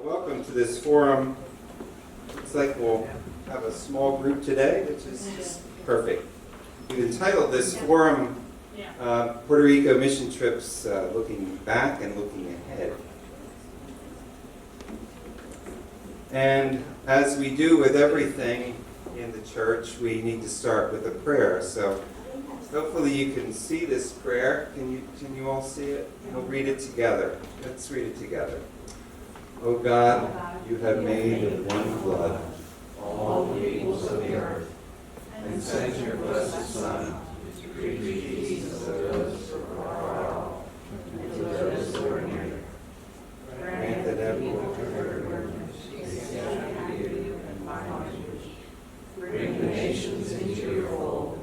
Welcome to this forum. Looks like we'll have a small group today, which is just perfect. We've entitled this forum Puerto Rico Mission Trips, Looking Back and Looking Ahead. And as we do with everything in the church, we need to start with a prayer. So hopefully you can see this prayer. Can you all see it? We'll read it together. Let's read it together. O God, you have made of one blood all the peoples of the earth, and sent your blessed Son to preach peace to those who are far off, and to those who are near. Grant that everyone who heard word may see you and find you. Bring the nations into your fold.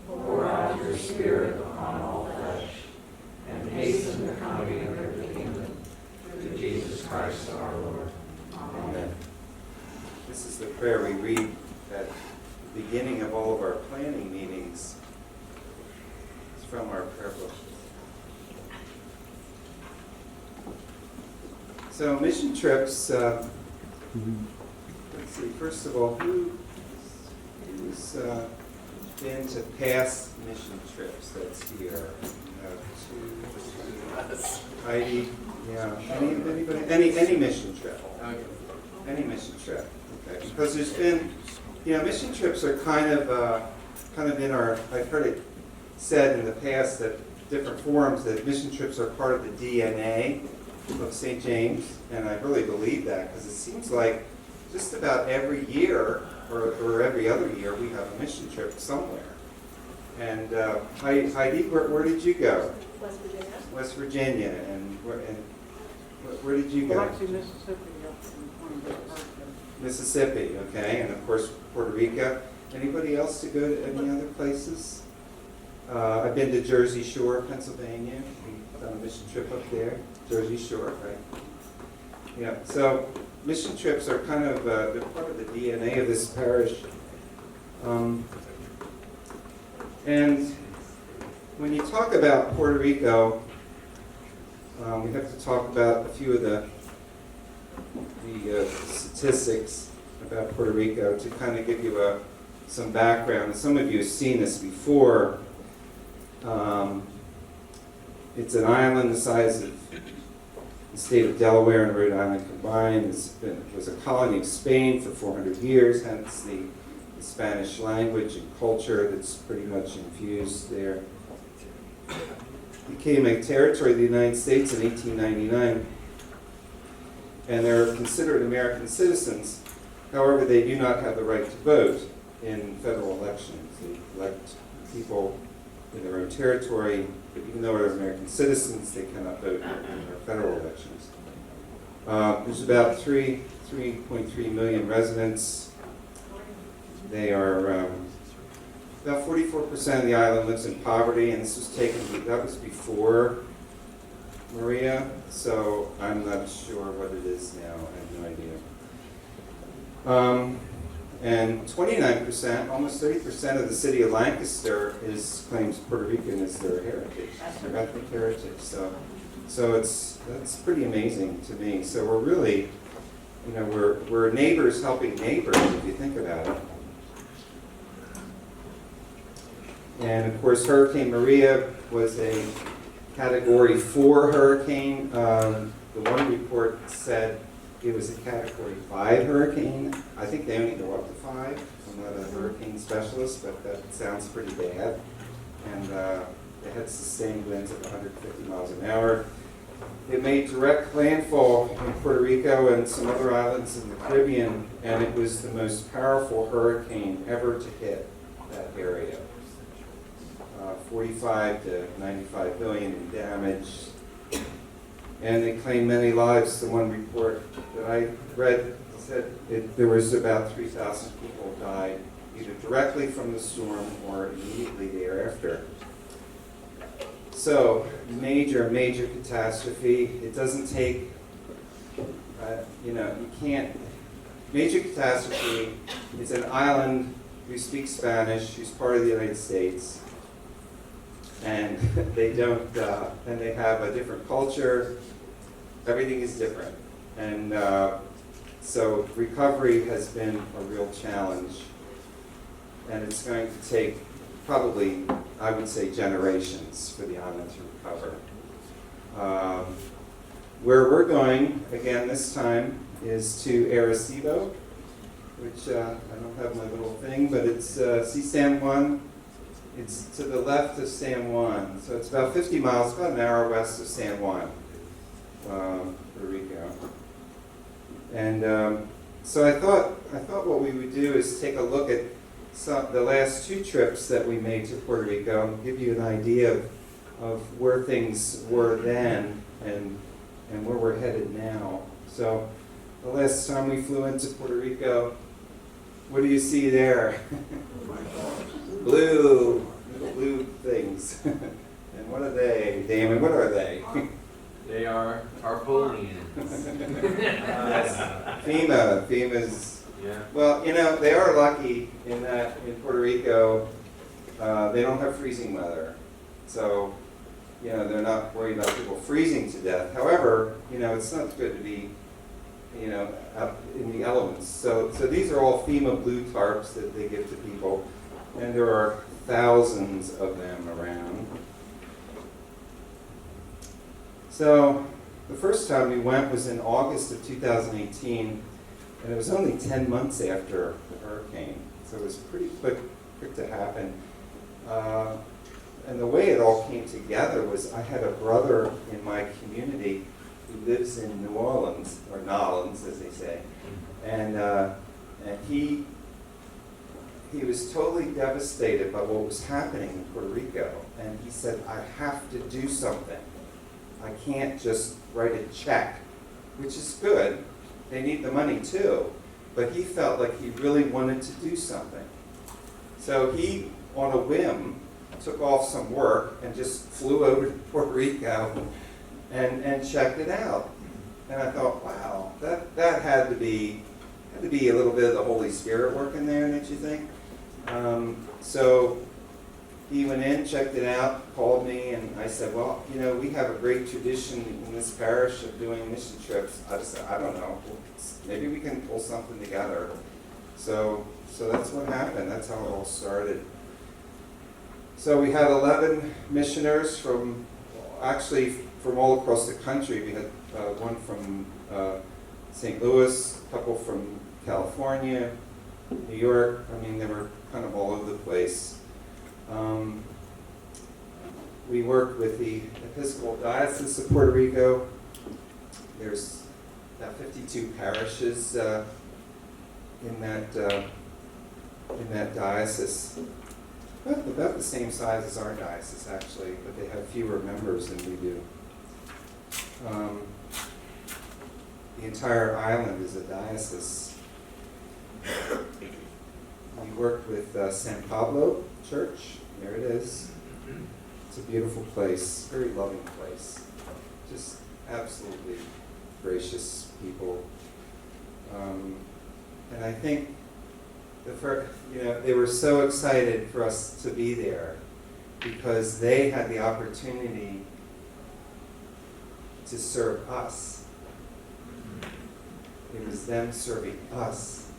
Pour out your Spirit upon all flesh, and hasten the coming of your kingdom. Through Jesus Christ our Lord. Amen. This is the prayer we read at the beginning of all of our planning meetings. It's from our prayer book. So mission trips, let's see, first of all, who's been to past mission trips that's here? Heidi, yeah. Anybody? Any mission trip? Okay. Any mission trip? Okay. Because there's been, mission trips are kind of in our. I've heard it said in the past that different forums that mission trips are part of the DNA of St. James, and I really believe that because it seems like just about every year or every other year we have a mission trip somewhere. And Heidi, where did you go? West Virginia. West Virginia, and where did you go? Well, actually, Mississippi, Mississippi, okay, and of course Puerto Rico. Anybody else to go to any other places? I've been to Jersey Shore, Pennsylvania. We've done a mission trip up there. Jersey Shore, right? Yeah. So mission trips are kind of they're part of the DNA of this parish. And when you talk about Puerto Rico, we have to talk about a few of the statistics about Puerto Rico to kind of give you some background. Some of you have seen this before. It's an island the size of the state of Delaware and Rhode Island combined. It was a colony of Spain for 400 years, hence the Spanish language and culture that's pretty much infused there. Became a territory of the United States in 1899, and they're considered American citizens. However, they do not have the right to vote in federal elections. They elect people in their own territory, but even though they're American citizens, they cannot vote in our federal elections. There's about 3.3 million residents. They are about 44% of the island lives in poverty, and that was before Maria, so I'm not sure what it is now. I have no idea. And 29%, almost 30% of the city of Lancaster claims Puerto Rican as their heritage, their ethnic heritage. So that's pretty amazing to me. So we're really, we're neighbors helping neighbors if you think about it. And of course, Hurricane Maria was a Category 4 hurricane. The one report said it was a Category 5 hurricane. I think they only go up to 5. I'm not a hurricane specialist, but that sounds pretty bad. And it had sustained winds of 150 miles an hour. It made direct landfall in Puerto Rico and some other islands in the Caribbean, and it was the most powerful hurricane ever to hit that area. 45 to 95 billion in damage, and they claimed many lives. The one report that I read said there was about 3,000 people died either directly from the storm or immediately thereafter. So major catastrophe. It doesn't take, you can't. Major catastrophe. It's an island who speaks Spanish, who's part of the United States. And they don't, and they have a different culture. Everything is different. And so recovery has been a real challenge. And it's going to take probably, I would say, generations for the island to recover. Where we're going, again this time, is to Arecibo, which I don't have my little thing, but it's, see San Juan? It's to the left of San Juan. So it's about 50 miles, about an hour west of San Juan, Puerto Rico. And so I thought what we would do is take a look at the last two trips that we made to Puerto Rico and give you an idea of where things were then and where we're headed now. So the last time we flew into Puerto Rico, what do you see there? Blue, little blue things. And what are they, Damon? What are they? They are tarpaulins. FEMA's. Yeah. Well, you know, they are lucky in that in Puerto Rico, they don't have freezing weather. So, you know, they're not worried about people freezing to death. However, you know, it's not good to be, you know, out in the elements. So these are all FEMA blue tarps that they give to people. And there are thousands of them around. So the first time we went was in August of 2018. And it was only 10 months after the hurricane, so it was pretty quick to happen. And the way it all came together was I had a brother in my community who lives in New Orleans, or Nolans as they say, and he was totally devastated by what was happening in Puerto Rico, and he said, I have to do something. I can't just write a check, which is good. They need the money too, but he felt like he really wanted to do something. So he, on a whim, took off some work and just flew over to Puerto Rico and checked it out. And I thought, wow, that had to be a little bit of the Holy Spirit working there, don't you think? So he went in, checked it out, called me, and I said, well, you know, we have a great tradition in this parish of doing mission trips. I just said, I don't know, maybe we can pull something together. So that's what happened. That's how it all started. So we had 11 missioners from all across the country. We had one from St. Louis, a couple from California, New York. I mean, they were kind of all over the place. We worked with the Episcopal Diocese of Puerto Rico. There's about 52 parishes in that diocese. About the same size as our diocese, actually, but they have fewer members than we do. The entire island is a diocese. We worked with San Pablo Church. There it is. It's a beautiful place, very loving place. Just absolutely gracious people. And I think they were so excited for us to be there because they had the opportunity to serve us. It was them serving us.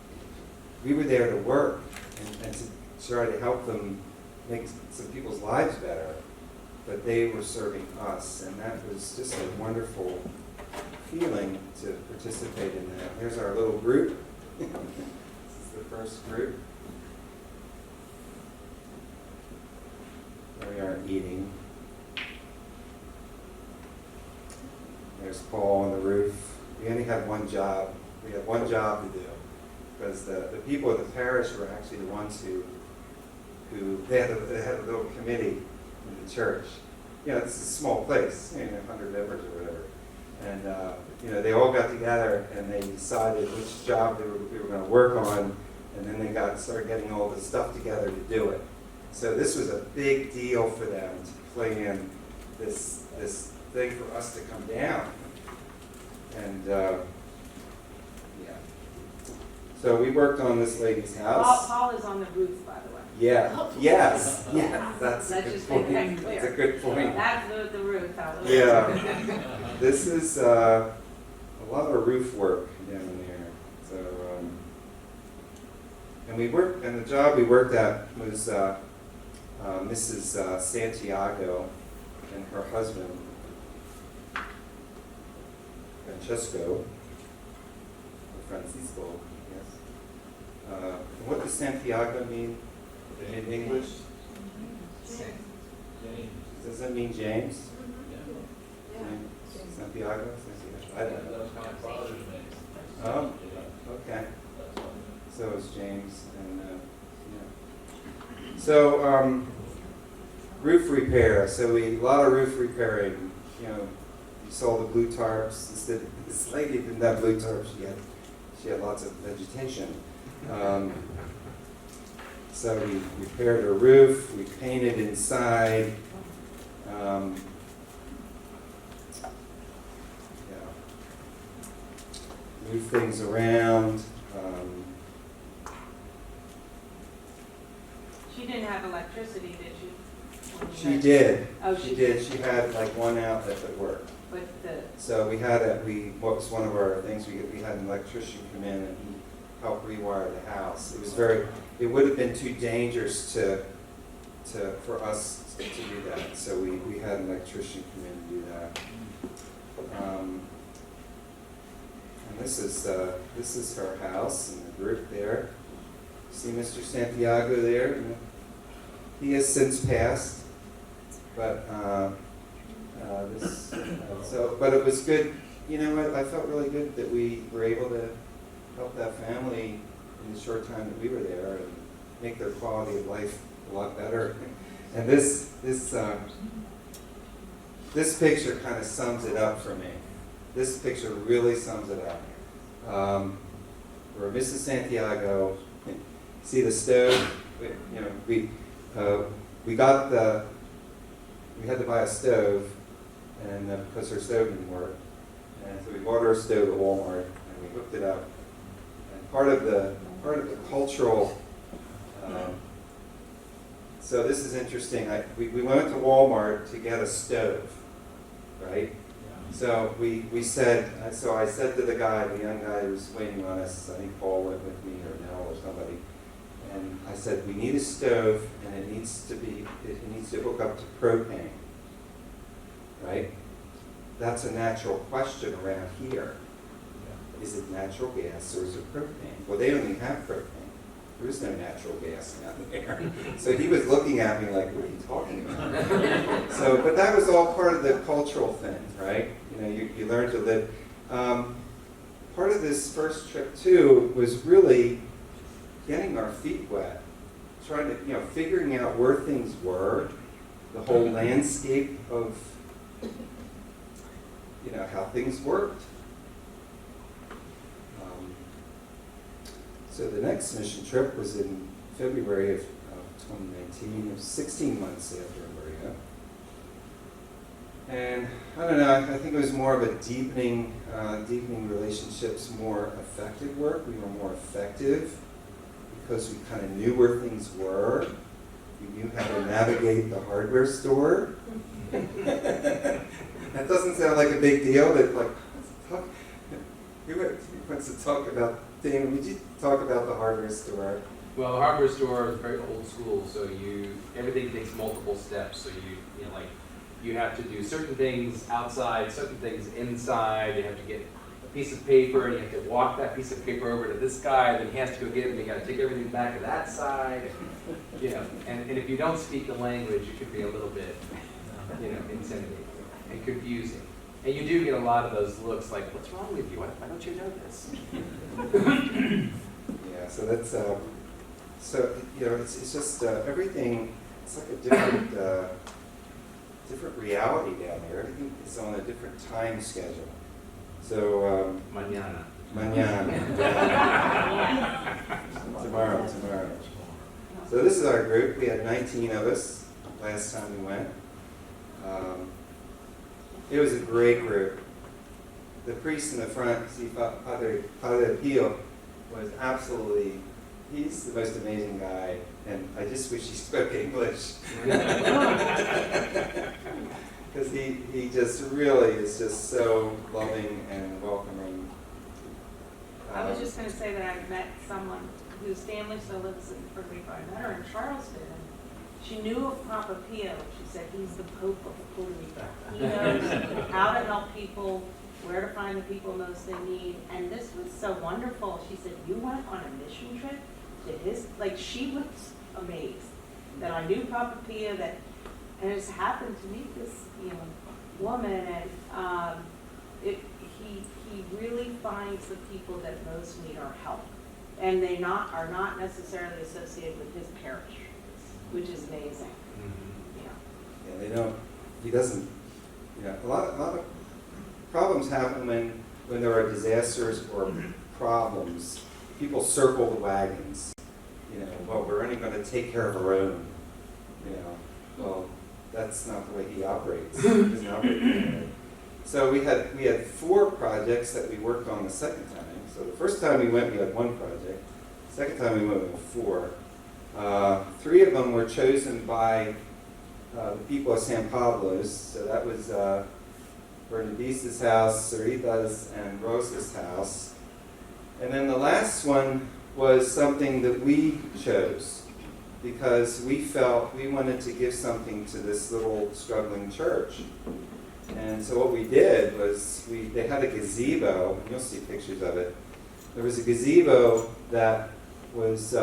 We were there to work and to try to help them make some people's lives better, but they were serving us, and that was just a wonderful feeling to participate in that. Here's our little group. This is the first group. There we are eating. There's Paul on the roof. We only had one job. We had one job to do because the people of the parish were actually the ones who they had a little committee in the church. You know, this is a small place, 100 members or whatever. And they all got together and they decided which job we were going to work on, and then they started getting all the stuff together to do it. So this was a big deal for them to plan this thing for us to come down. And so we worked on this lady's house. Paul is on the roof, by the way. Yeah. Yes. Yeah. That's a good point. That's a good point. That's the roof. Yeah. This is a a lot of roof work down there. So, and the job we worked at was Mrs. Santiago and her husband, Francesco, or Francisco, yes. What does Santiago mean in English? Does that mean James? Santiago? I don't know. That was my father's name. Oh, okay. So is James, and yeah. So roof repair. So a lot of roof repairing. You know, you saw the blue tarps. This lady didn't have blue tarps. She had lots of vegetation. So we repaired her roof. We painted inside. Move things around. She didn't have electricity, did she? She did. Oh, She did. She had like one outlet that worked. With the, So we had what was one of our things, we had an electrician come in and he helped rewire the house. It would have been too dangerous for us to do that. So we had an electrician come in and do that. And this is her house and the group there. See Mr. Santiago there? You know, he has since passed, but but it was good. You know, I felt really good that we were able to help that family in the short time that we were there and make their quality of life a lot better. And this picture kind of sums it up for me. This picture really sums it up. We're Mrs. Santiago. See the stove? You know, we had to buy a stove, and because her stove didn't work, and so we bought her a stove at Walmart, and we hooked it up. And part of the cultural. So this is interesting. We went to Walmart to get a stove, right? So we said. So I said to the young guy who was waiting on us. I think Paul went with me, or Nell, or somebody. And I said, we need a stove, and it needs to hook up to propane, right? That's a natural question around here. Is it natural gas or is it propane? Well, they don't even have propane. There is no natural gas down there. So he was looking at me like, what are you talking about? But that was all part of the cultural thing, right? You know, you learn to live. Part of this first trip, too, was really getting our feet wet, trying to, figuring out where things were, the whole landscape of, how things worked. So the next mission trip was in February of 2019. It was 16 months after Maria. And I don't know, I think it was more of a deepening relationships, more effective work. We were more effective because we kind of knew where things were. We knew how to navigate the hardware store. That doesn't sound like a big deal, but who wants to talk about, Dan, would you talk about the hardware store? Well, the hardware store is very old school, so everything takes multiple steps. So you have to do certain things outside, certain things inside. You have to get a piece of paper, and you have to walk that piece of paper over to this guy, and then he has to go get it, and you got to take everything back to that side. And if you don't speak the language, it could be a little bit, intimidating and confusing. And you do get a lot of those looks like, what's wrong with you? Why don't you know this? Yeah, so that's, it's just everything, it's like a different reality down there. Everything is on a different time schedule. So, Mañana. Tomorrow. So this is our group. We had 19 of us last time we went. It was a great group. The priest in the front, Padre Pio, was absolutely, he's the most amazing guy, and I just wish he spoke English. Because because he just really is just so loving and welcoming. I was just gonna say that I met someone whose family still lives in Puerto Rico. I met her in Charleston, and she knew of Papa Pio. She said he's the Pope of Puerto Rico. He knows how to help people, where to find the people most they need. And this was so wonderful. She said, you went on a mission trip to his, like she was amazed that I knew Papa Pio, that, and it just happened to meet this, woman, and he really finds the people that most need our help. And they are not necessarily associated with his parish, which is amazing. Yeah, they don't, he doesn't, a lot of problems happen when there are disasters or problems. People circle the wagons, well, we're only going to take care of our own, well, that's not the way he operates. He doesn't operate that way. So we had 4 projects that we worked on the second time. So the first time we went, we had 1 project. Second time we went with 4. 3 of them were chosen by the people of San Pablo's. So that was Bernadice's house, Sarita's, and Rosa's house. And then the last one was something that we chose because we felt we wanted to give something to this little struggling church. And so what we did was they had a gazebo, and you'll see pictures of it. There was a gazebo that was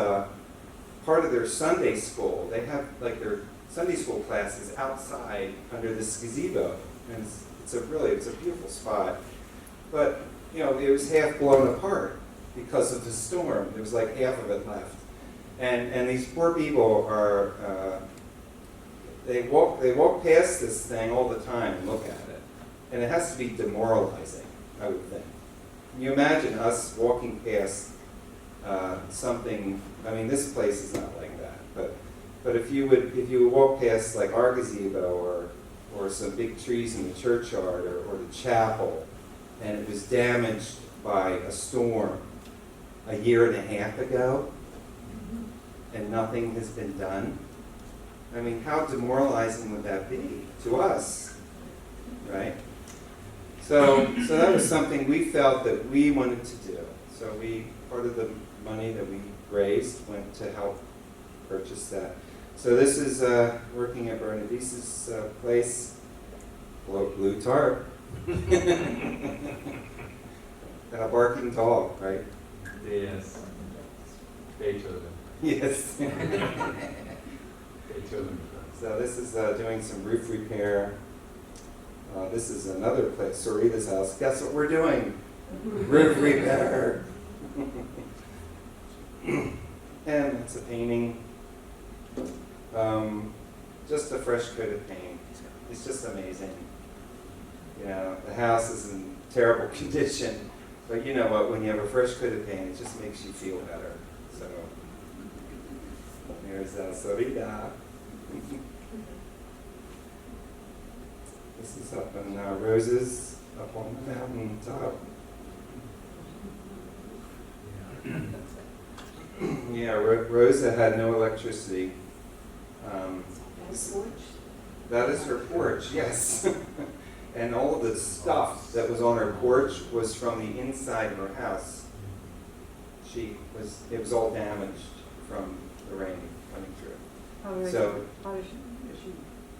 part of their Sunday school. They have like their Sunday school classes outside under this gazebo. And it's a beautiful spot. But, it was half blown apart because of the storm. There was like half of it left. And these poor people are, they walk past this thing all the time and look at it. And it has to be demoralizing, I would think. Can you imagine us walking past something, this place is not like that, but if you would walk past like our gazebo or some big trees in the churchyard or the chapel, and it was damaged by a storm a year and a half ago, and nothing has been done, how demoralizing would that be to us, right? So that was something we felt that we wanted to do. So part of the money that we raised went to help purchase that. So this is working at Bernadice's place, blue tarp, and a barking dog, right? Yes. Beethoven. Yes. Beethoven. So this is doing some roof repair. This is another place, Sarita's house. Guess what we're doing? Roof repair. And it's a painting. Just a fresh coat of paint. It's just amazing. The house is in terrible condition, but you know what? When you have a fresh coat of paint, it just makes you feel better. So there's Sarita. This is up in Roses, up on the mountain top. Yeah, Rosa had no electricity. That is her porch, yes. And all of the stuff that was on her porch was from the inside of her house. It was all damaged from the rain coming through. Is she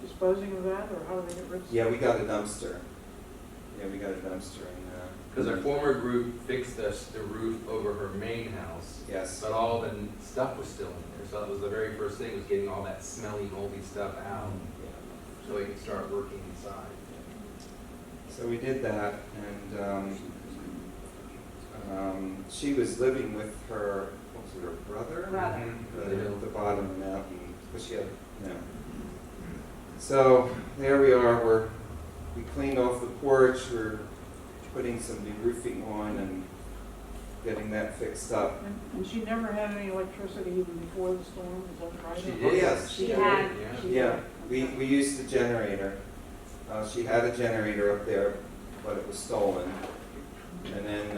disposing of that, or how do they get rid of it? Yeah, we got a dumpster. Because our former group fixed the roof over her main house, Yes. but all the stuff was still in there. So that was the very first thing, was getting all that smelly, moldy stuff out, so we could start working inside. So we did that, and she was living with her, what was it, her brother? Brother. At the bottom of the mountain, because she had, So there we are, we cleaned off the porch, we're putting some new roofing on and getting that fixed up. And she never had any electricity even before the storm, is that right? She Oh, did. yes. She had. Yeah, we used the generator. She had a generator up there, but it was stolen. And then,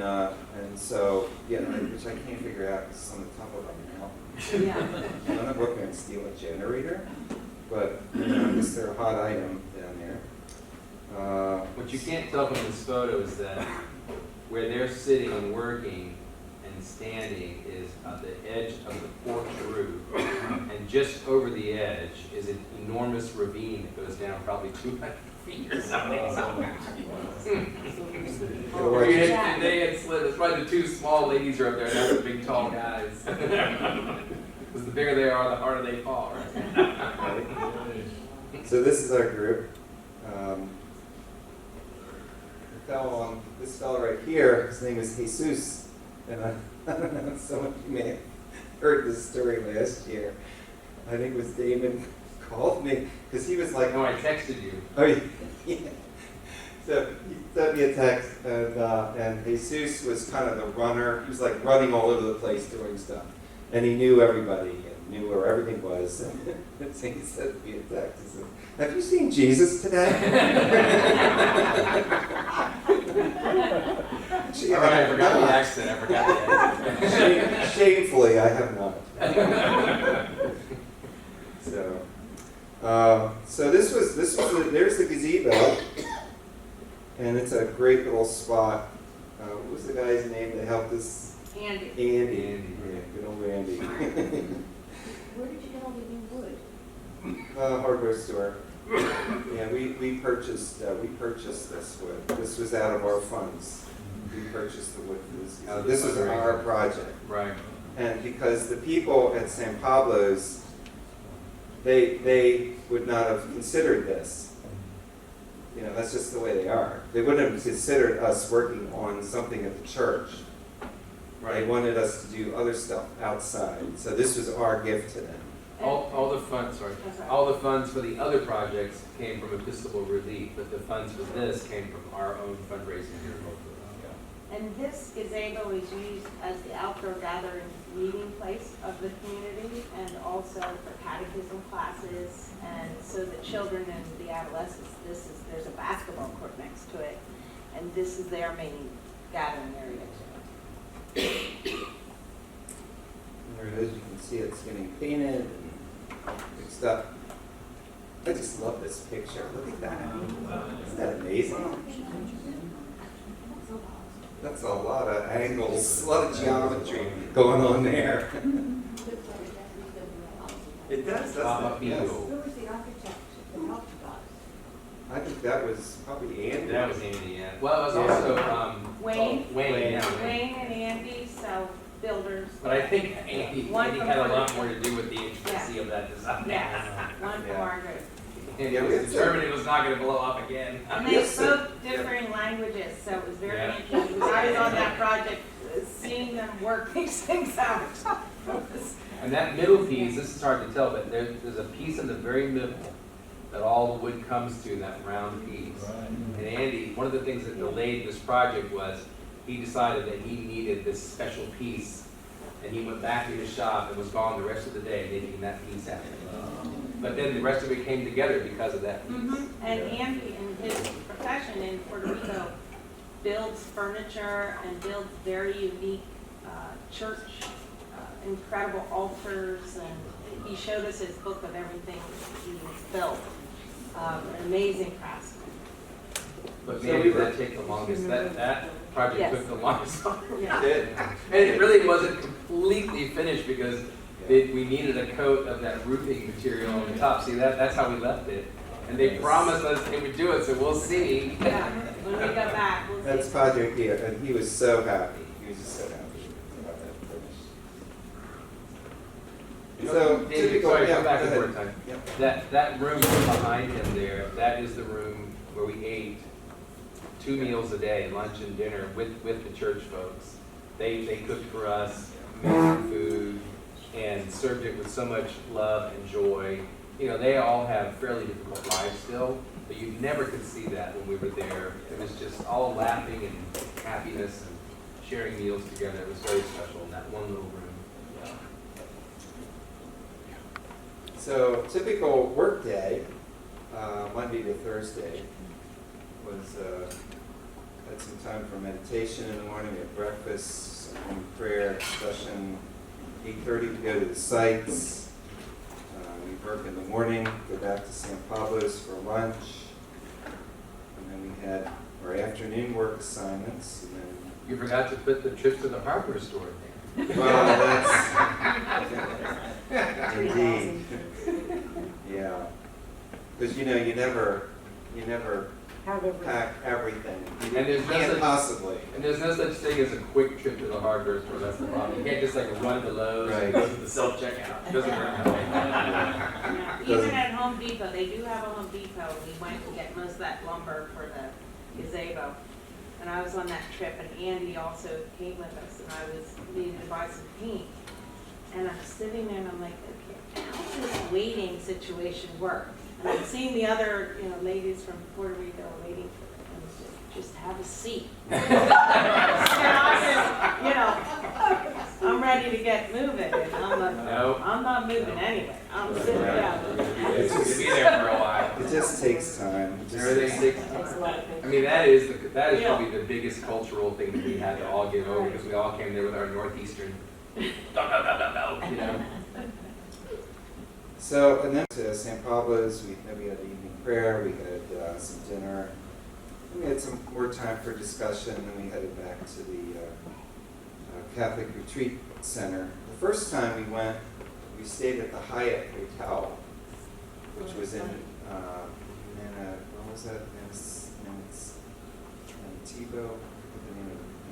which I can't figure out, because it's on the top of a mountain. Yeah. I don't know if we're going to steal a generator, but I guess they're a hot item down there. What you can't tell from this photo is that where they're sitting and working and standing is at the edge of the porch roof. And just over the edge is an enormous ravine that goes down probably 200 feet or something. They had slid. It's probably the two small ladies are up there, not the big tall guys. Because the bigger they are, the harder they fall, right? So this is our group. This fellow right here, his name is Jesus. And I don't know, some of you may have heard this story last year. I think it was Damon called me, because he was like, No, I texted you. oh, yeah. So he sent me a text, and Jesus was kind of the runner. He was like running all over the place doing stuff. And he knew everybody and knew where everything was. And so he sent me a text. He said, have you seen Jesus today? All right, I forgot the accent. I forgot the accent. Shamefully, I have not. So there's the gazebo, and it's a great little spot. What was the guy's name that helped us? Andy. Andy. Yeah, good old Andy. Where did you get all the new wood? Hardware store. Yeah, we purchased this wood. This was out of our funds. We purchased the wood for this. Out of This the was fundraiser. our project. Right. And because the people at San Pablo's, they would not have considered this. You know, that's just the way they are. They wouldn't have considered us working on something at the church. They wanted us to do other stuff outside. So this was our gift to them. All the funds, That's right. all the funds for the other projects came from Episcopal Relief, but the funds for this came from our own fundraising here locally. And this gazebo is used as the outdoor gathering meeting place of the community, and also for catechism classes, and so the children and the adolescents, there's a basketball court next to it, and this is their main gathering area too. There it is. You can see it's getting painted and fixed up. I just love this picture. Look at that. Isn't that amazing? That's a lot of angles, a lot of geometry going on there. It does, doesn't it? Yes. Who was the architect that helped us? I think that was probably Andy. That was Andy, yeah. Well, it was also Wayne. Wayne, yeah. Wayne and Andy, so builders. But I think Andy One from had a lot Puerto. more to do with the intricacy of that design. Yes, one from Yeah. our group. And he was determined it was not going to blow up again. And they Yes, sir. spoke differing languages, so it was very Yeah. interesting. Because I was on that project, seeing them work these things out. And that middle piece, this is hard to tell, but there's a piece in the very middle that all the wood comes to, that round piece. And Andy, one of the things that delayed this project was he decided that he needed this special piece. And he went back to his shop and was gone the rest of the day making that piece happen. But then the rest of it came together because of that piece. And Andy, in his profession in Puerto Rico, builds furniture and builds very unique church, incredible altars, and he showed us his book of everything he has built. An amazing craftsman. But So man, we did were- that take the longest? That project Yes. took the longest. Yeah. Did. And it really wasn't completely finished because we needed a coat of that roofing material on the top. See, that's how we left it. And they promised us they would do it, so we'll see. Yeah, when we got back, we'll That's see. Padre Pio, and he was so happy. He was just so happy about that finish. So, David, typical, sorry, yeah, come back go one ahead. more time. Yep. That room behind him there, that is the room where we ate 2 meals a day, lunch and dinner, with the church folks. They cooked for us, made some food, and served it with so much love and joy. You know, they all have fairly difficult lives still, but you never could see that when we were there. It was just all laughing and happiness and sharing meals together. It was very special in that one little room. So typical work day, Monday to Thursday, was had some time for meditation in the morning, at breakfast, some prayer, discussion, 8:30 to go to the sites. We work in the morning, go back to San Pablo's for lunch, come had our afternoon work assignments, and then, You forgot to put the trip to the hardware store there. well, that's, indeed. Yeah. Because, you never Have everything. pack everything. You And there's no can't such- possibly. And there's no such thing as a quick trip to the hardware store, that's the problem. You can't just like run to Lowe's Right. and go to the self-checkout. It doesn't work that way. Yeah, Even at Home Depot, they do have a Home Depot, we went to get most of that lumber for the gazebo. And I was on that trip, and Andy also came with us, and I was needing to buy some paint. And I'm sitting there, and I'm like, okay, how does this waiting situation work? And I'm seeing the other, ladies from Puerto Rico waiting for it, and it's just have a seat. And I'm ready to get moving, and I'm like, Nope. I'm not moving anyway, I'm sitting down. It's You'll just- be there for a while. It just takes time. It just Everything takes- takes Takes a time. lot of patience. I mean, that is Yeah. probably the biggest cultural thing that we had to all get over, because we all came there with our northeastern, no. So, and then to San Pablo's, we had evening prayer, we had some dinner, we had some more time for discussion, and then we headed back to the Catholic Retreat Center. The first time we went, we stayed at the Hyatt Hotel, which was in what was that? Antibes?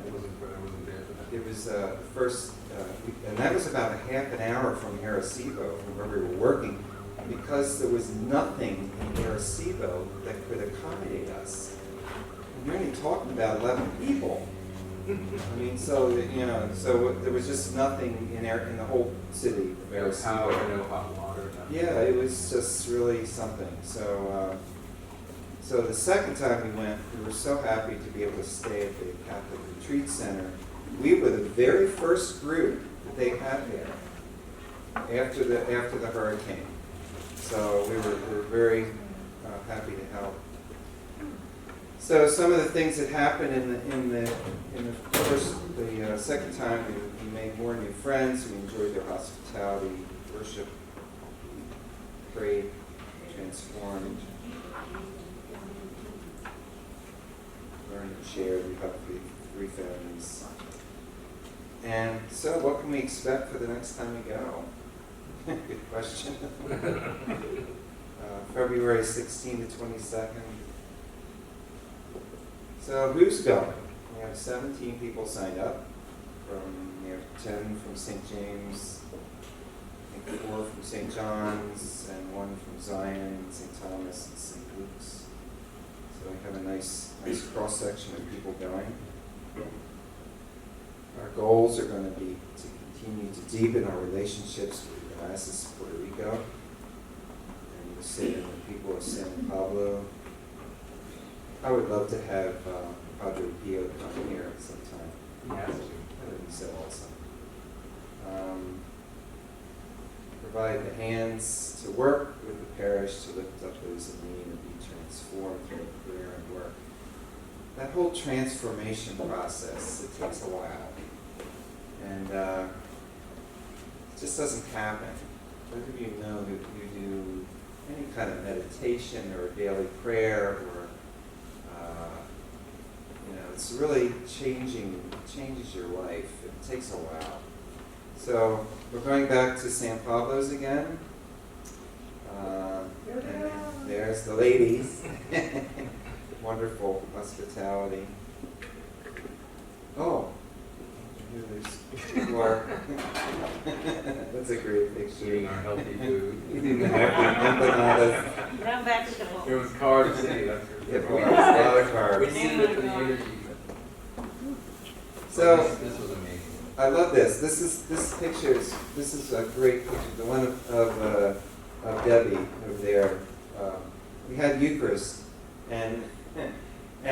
I wasn't there for that. It was the first, and that was about a half an hour from Arecibo, from where we were working, because there was nothing in Arecibo that could accommodate us. And you're only talking about 11 people. I mean, so there was just nothing in the whole city of No power, Arecibo. no hot water, nothing. Yeah, it was just really something. So the second time we went, we were so happy to be able to stay at the Catholic Retreat Center. We were the very first group that they had there after the hurricane. So we were very happy to help. So some of the things that happened in the second time, we made more new friends. We enjoyed their hospitality, worship, prayed, transformed, learned and shared. We helped three families. And so, what can we expect for the next time we go? Good question. February 16 to 22nd. So, who's going? We have 17 people signed up. We have 10 from St. James, I think 4 from St. John's, and 1 from Zion, St. Thomas, and St. Luke's. So we have a nice cross-section of people going. Our goals are going to be to continue to deepen our relationships with the Diocese of Puerto Rico and the people of San Pablo. I would love to have Padre Pio come here sometime. He has to. That would be so awesome. Provide the hands to work with the parish to lift up those in need and be transformed through prayer and work. That whole transformation process, it takes a while. And it just doesn't happen. Those of you know who do any kind of meditation or daily prayer or it's really changes your life. It takes a while. So we're going back to San Pablo's again. And there's the ladies. Wonderful hospitality. Oh, there's people are. That's a great picture. Eating our healthy food. Eating the empanadas. Now back to the It book. was Carb City, that's for Yeah, sure. we had a lot of carbs. We needed it for the energy. So This was amazing. I love this. This is a great picture. The one of Debbie over there. We had Eucharist, and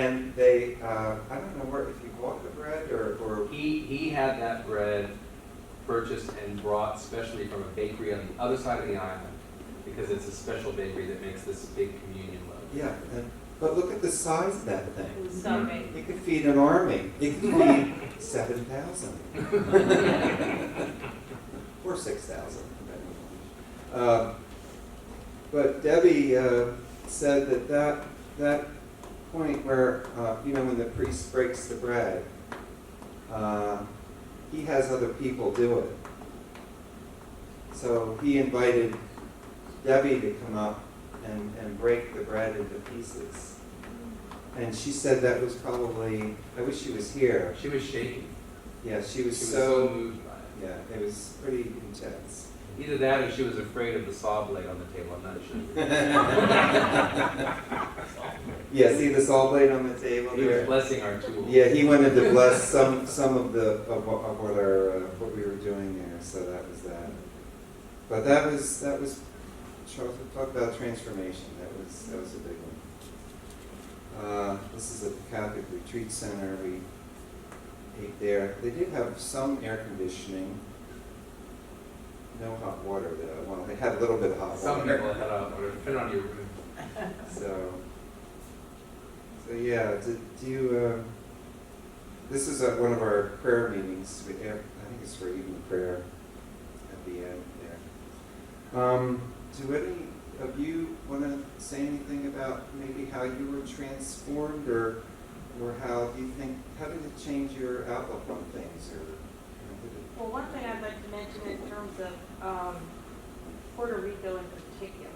they I don't know where if you bought the bread or He had that bread purchased and brought specially from a bakery on the other side of the island, because it's a special bakery that makes this big communion loaf. yeah. But look at the size of that It thing. was so big. It could feed an army. It could feed 7,000 or 6,000. But Debbie said that point where, when the priest breaks the bread, he has other people do it. So he invited Debbie to come up and break the bread into pieces. And she said that was probably, I wish she was here. She was shaking. Yeah, she was She was so, so moved by it. yeah, it was pretty intense. Either that or she was afraid of the saw blade on the table, I'm not sure. Yeah, see the saw blade on the table He was there? blessing our tools. Yeah, he wanted to bless some of what we were doing there, so that was that. But that was Charles, we talked about transformation. That was a big one. This is at the Catholic Retreat Center. We ate there. They did have some air conditioning. No hot water though. Well, they had a little bit of hot Some water. people had a, or depending on your room. So yeah, do you, this is at one of our prayer meetings. I think it's for evening prayer at the end there. Do any of you want to say anything about maybe how you were transformed, or how do you think, how did it change your outlook on things, or did it? Well, one thing I'd like to mention in terms of Puerto Rico in particular,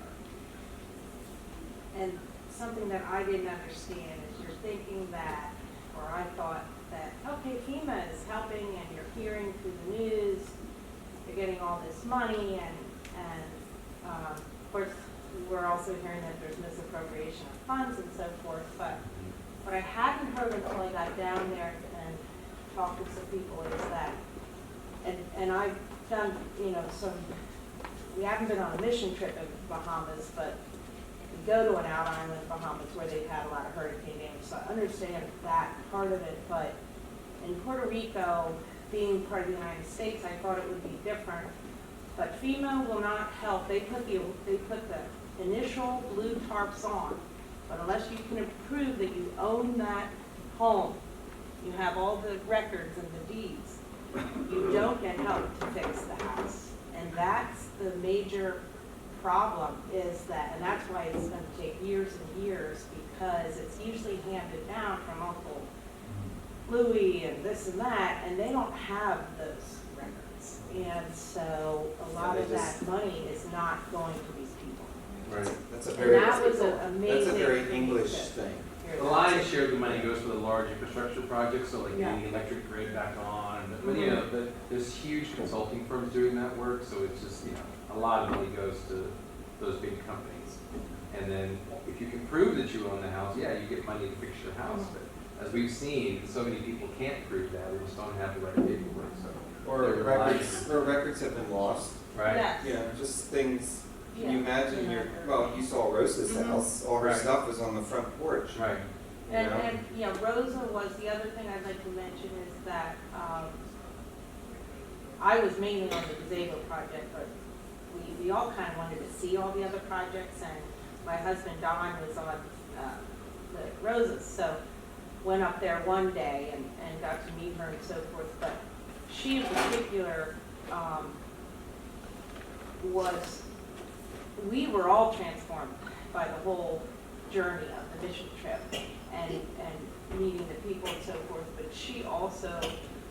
and something that I didn't understand is you're thinking that, or I thought that, okay, FEMA is helping and you're hearing through the news, you're getting all this money, and of course, we're also hearing that there's misappropriation of funds and so forth, but what I hadn't heard until I got down there and talked to some people is that, and I've done, we haven't been on a mission trip in Bahamas, but we go to an out island, Bahamas, where they've had a lot of hurricane damage, so I understand that part of it, but in Puerto Rico, being part of the United States, I thought it would be different, but FEMA will not help. They put the initial blue tarps on, but unless you can prove that you own that home, you have all the records and the deeds, you don't get help to fix the house. And that's the major problem, is that, and that's why it's going to take years and years, because it's usually handed down from Uncle Louis and this and that, and they don't have those records. And so a lot of that money is not going to these people. Right. That's a And very, that was an amazing. that's a very thing English to thing. hear The that. lion's share of the money goes for the large infrastructure projects, so like Yeah. getting the electric grid back on, but there's huge consulting firms doing that work, so it's just, a lot of money goes to those big companies. And then if you can prove that you own the house, yeah, you get money to fix your house, but as we've seen, so many people can't prove that, they just don't have the right paperwork, so. Or they're relying- records have been lost. Right? Yes. Just things. Can you Yeah. imagine you saw Rosa's Mhm. house, all her Right. stuff was on the front porch. Right. And Rosa was, the other thing I'd like to mention is that, I was mainly on the disabled project, but we all kind of wanted to see all the other projects, and my husband Don was on, the Rosa's, so went up there one day and got to meet her and so forth, but she in particular, we were all transformed by the whole journey of the mission trip and meeting the people and so forth, but she also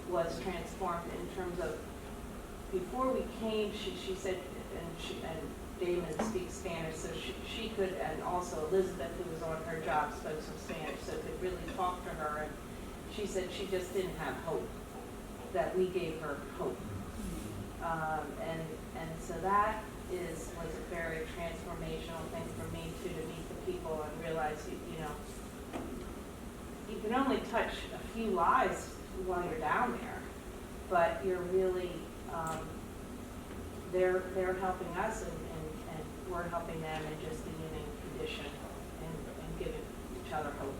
was transformed in terms of, before we came, she said, and Damon speaks Spanish, so she could, and also Elizabeth, who was on her job, spoke some Spanish, so could really talk to her, and she said she just didn't have hope, that we gave her hope. And so that was a very transformational thing for me too, to meet the people and realize, you can only touch a few lives while you're down there, but you're really, they're helping us and we're helping them in just the human condition and giving each other hope.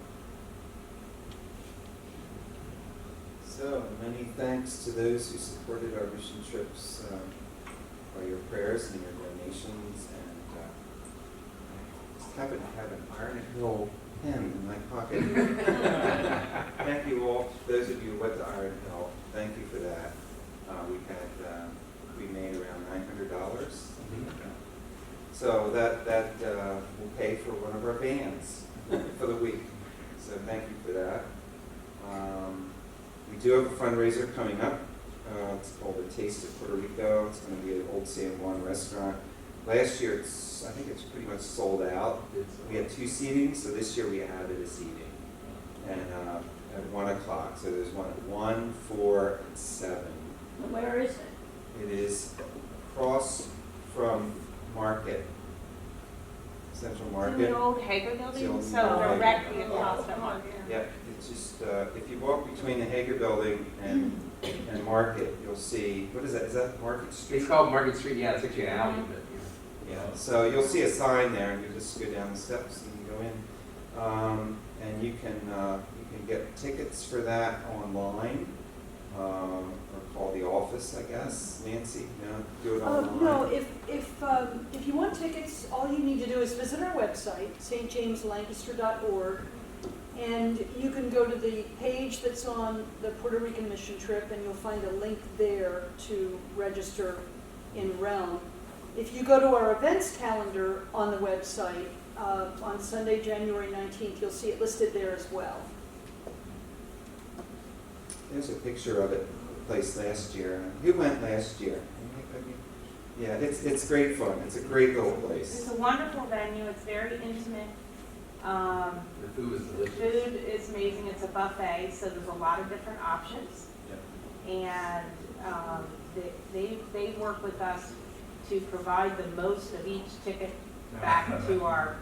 So many thanks to those who supported our mission trips by your prayers and your donations. And I just happen to have an Iron Hill pen in my pocket. Thank you all, those of you who went to Iron Hill. Thank you for that. We made around $900. So that will pay for one of our vans for the week. So thank you for that. We do have a fundraiser coming up. It's called the Taste of Puerto Rico. It's going to be at Old San Juan Restaurant. Last year, I think it's pretty much sold out. We had 2 seatings, so this year we added a seating. And at 1 o'clock. So there's one at 1, 4, and 7. Where is it? It is across from Market, Central In Market. the old Hager It's the building, old so Hager directly building. across from Market. Yep, it's just, if you walk between the Hager building and Market, you'll see, what is that? Is that Market Street? It's called Market Street, yeah, it's actually an alley, but, Yeah, so you'll see a sign there, and you just go down the steps and go in. And you can get tickets for that online, or call the office, I guess. Nancy, do it online. No, if you want tickets, all you need to do is visit our website, stjameslancaster.org, and you can go to the page that's on the Puerto Rican mission trip, and you'll find a link there to register in Realm. If you go to our events calendar on the website, on Sunday, January 19th, you'll see it listed there as well. There's a picture of it placed last year. Who went last year? Yeah, it's great fun. It's a great little place. It's a wonderful venue, it's very intimate. the food is delicious. Food is amazing, it's a buffet, so there's a lot of different options. And they work with us to provide the most of each ticket back to our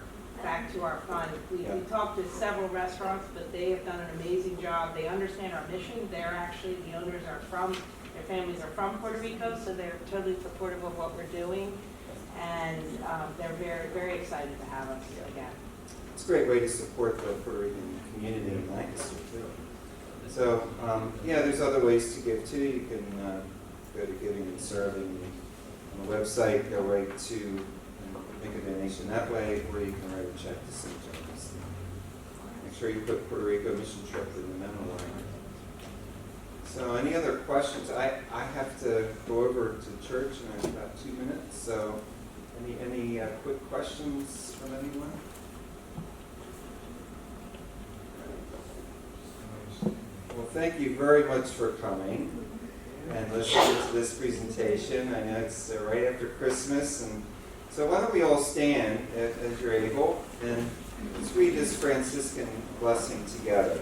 fund. We talked to several restaurants, but they have done an amazing job. They understand our mission. They're actually, the owners are from, their families are from Puerto Rico, so they're totally supportive of what we're doing. And they're very, very excited to have us again. It's a great way to support the Puerto Rican community in Lancaster, too. So, there's other ways to give, too. You can go to Giving and Serving on the website, go right to make a donation that way, or you can write a check to St. James. Make sure you put Puerto Rico mission trip in the memo line. So any other questions? I have to go over to church in about 2 minutes, so any quick questions from anyone? Well, thank you very much for coming and listening to this presentation. I know it's right after Christmas, and so why don't we all stand as you're able, and let's read this Franciscan blessing together.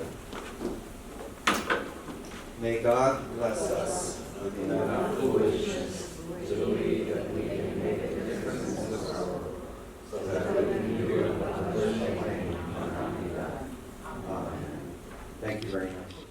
May God bless us with enough foolishness to believe that we can make a difference in this world, so that we can do what the Lord may. Amen. Thank you very much.